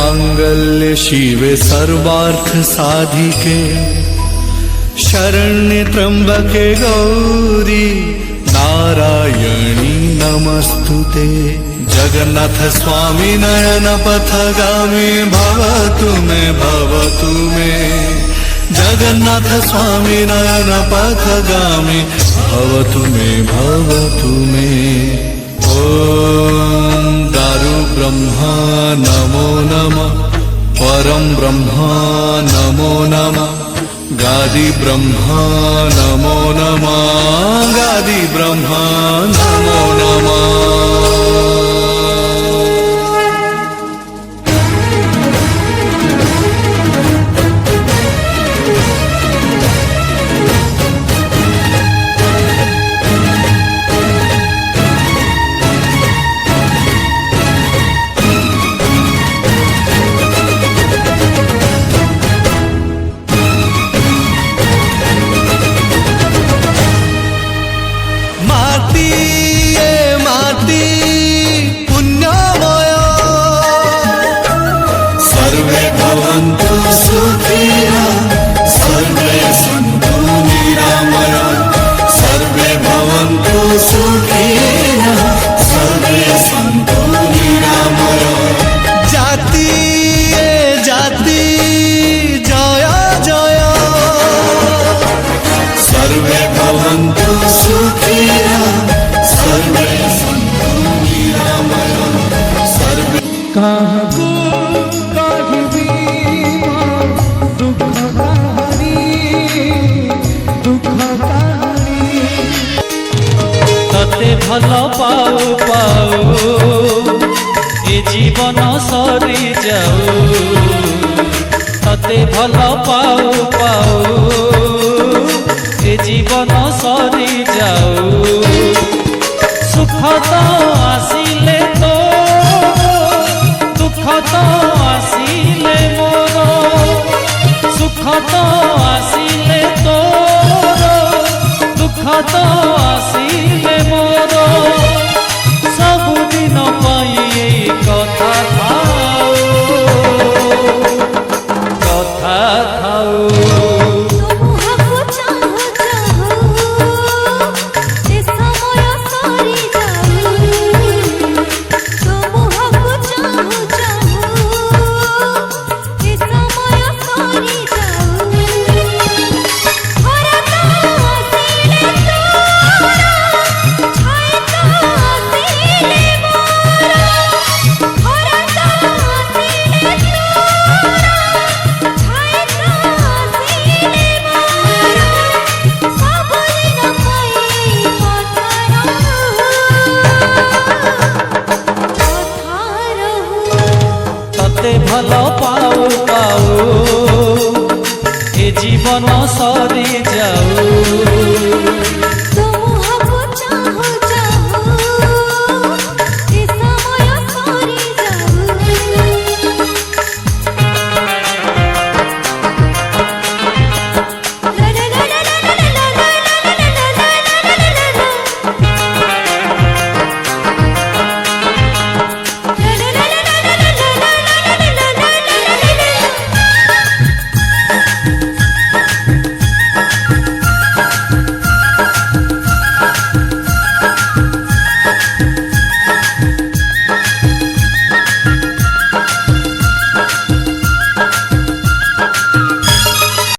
मांगल्य शिवे सर्वार्थ साधिके शरण्ये त्र्यंबके गौरी नारायणी नमस्तुते। जगन्नाथ स्वामी नयन पथगामी भवतु मे जगन्नाथ स्वामी नयन पथगामी भवतु मे। ओम दारु ब्रह्मा नमो नमः परम ब्रह्मा नमो नमः गादि ब्रह्मा नमो नमः गादि ब्रह्मा नमो नमः। तते भल पाऊ पाऊ ए जीवन सरी जाऊ तते भल पाऊ पाऊ ए जीवन सरी जाऊ। सुख तो आसिले तो दुख तो आसिले मोर सुख तो आसिले तो दुख तो आसिले मोर सबुदिन पाई कथा थाऊ भल पाऊ पाऊ ए जीवन सरी जाऊ।